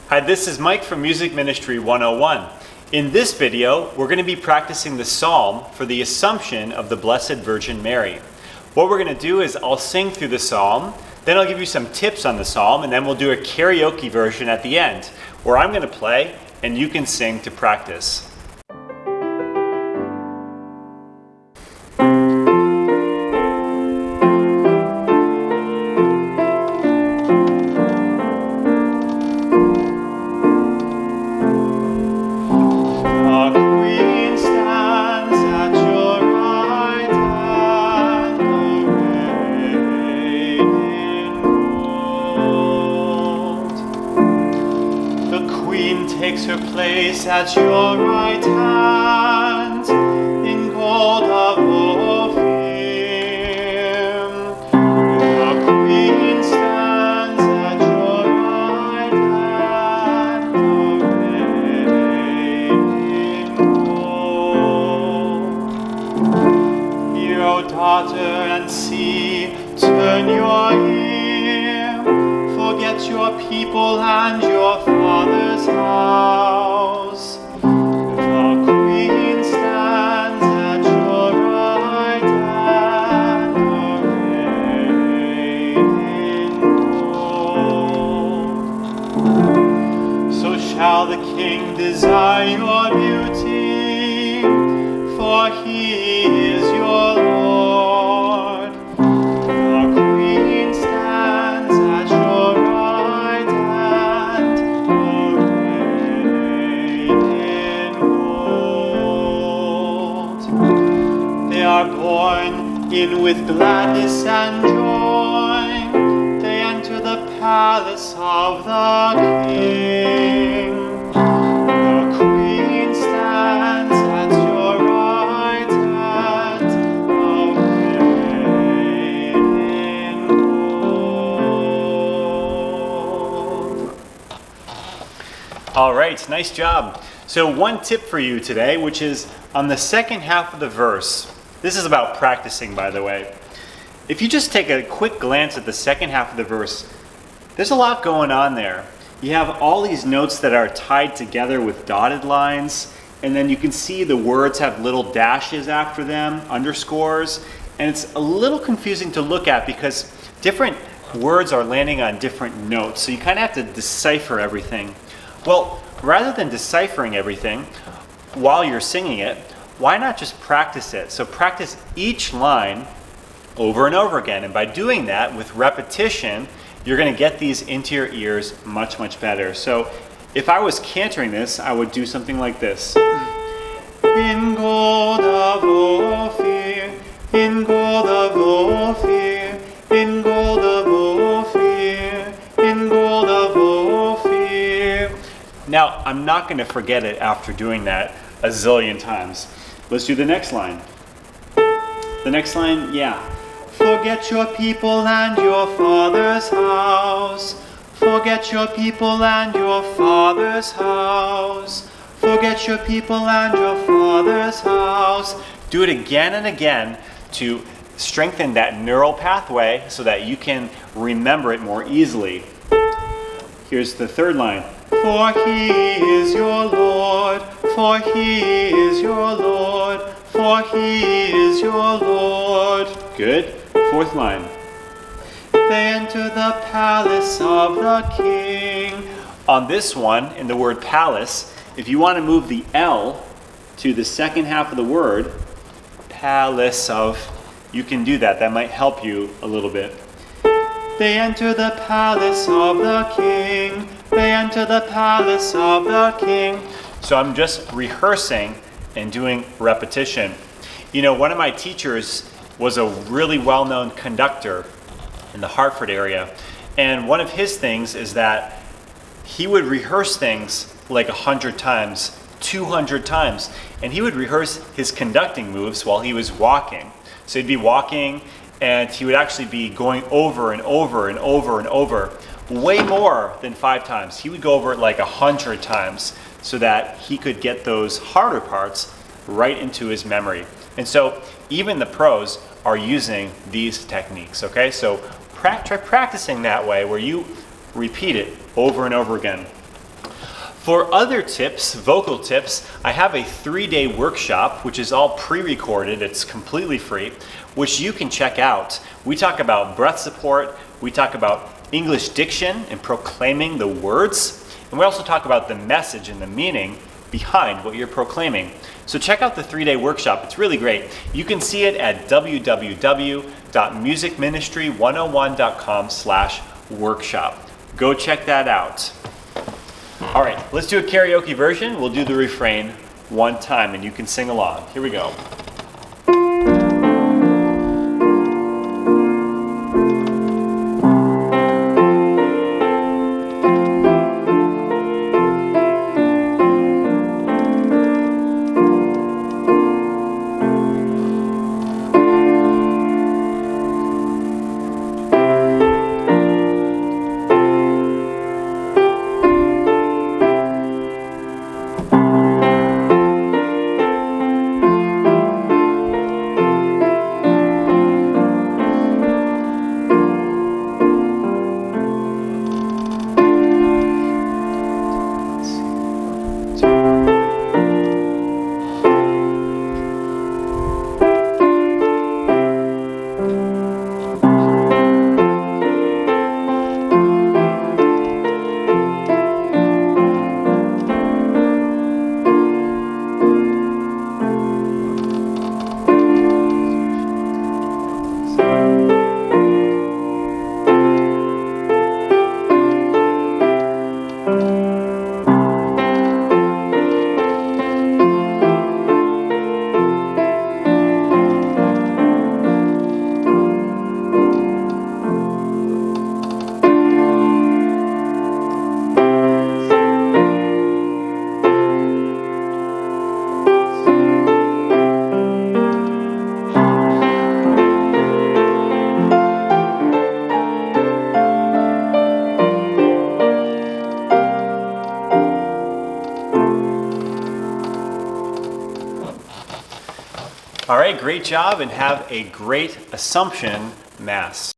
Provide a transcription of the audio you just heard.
Hi, this is Mike from Music Ministry 101. In this video, we're going to be practicing the psalm for the Assumption of the Blessed Virgin Mary. What we're going to do is I'll sing through the psalm, then I'll give you some tips on the psalm, and then we'll do a karaoke version at the end, where I'm going to play and you can sing to practice. Takes her place at your right hand in gold of Ophir. The Queen stands at your right hand, arrayed in gold. Hear, O daughter, and see, turn your ear, forget your people and your father's house. The Queen stands at your right hand, arrayed in gold. So shall the King desire your beauty, for he is your Lord. The Queen stands at your right hand, are born in with gladness and joy. They enter the palace of the King. The Queen stands at your right hand, arrayed in gold. All right, nice job. So one tip for you today, which is on the second half of the verse. This is about practicing, by the way. If you just take a quick glance at the second half of the verse, there's a lot going on there. You have all these notes that are tied together with dotted lines, and then you can see the words have little dashes after them, underscores, and it's a little confusing to look at because different words are landing on different notes, so you kind of have to decipher everything. Well, rather than deciphering everything while you're singing it, why not just practice it? So practice each line over and over again. And by doing that with repetition, you're going to get these into your ears much, much better. So if I was cantoring this, I would do something like this. In gold of Ophir, in gold of Ophir, in gold of Ophir, in gold of Ophir. Now, I'm not going to forget it after doing that a zillion times. Let's do the next line. The next line, yeah. Forget your people and your father's house. Forget your people and your father's house. Forget your people and your father's house. Do it again and again to strengthen that neural pathway so that you can remember it more easily. Here's the third line. For he is your Lord, for he is your Lord, for he is your Lord. Good. Fourth line. They enter the palace of the King. On this one, in the word palace, if you want to move the L to the second half of the word, palace of, you can do that. That might help you a little bit. They enter the palace of the King. They enter the palace of the King. So I'm just rehearsing and doing repetition. You know, one of my teachers was a really well-known conductor in the Hartford area. And one of his things is that he would rehearse things like 100 times, 200 times. And he would rehearse his conducting moves while he was walking. So he'd be walking and he would actually be going over and over and over and over, way more than 5 times. He would go over it like 100 times so that he could get those harder parts right into his memory. And so even the pros are using these techniques, okay? So try practicing that way where you repeat it over and over again. For other tips, vocal tips, I have a 3-day workshop, which is all pre-recorded. It's completely free, which you can check out. We talk about breath support. We talk about English diction and proclaiming the words. And we also talk about the message and the meaning behind what you're proclaiming. So check out the 3-day workshop. It's really great. You can see it at www.musicministry101.com/workshop. Go check that out. All right, let's do a karaoke version. We'll do the refrain one time and you can sing along. Here we go. All right, great job and have a great Assumption Mass.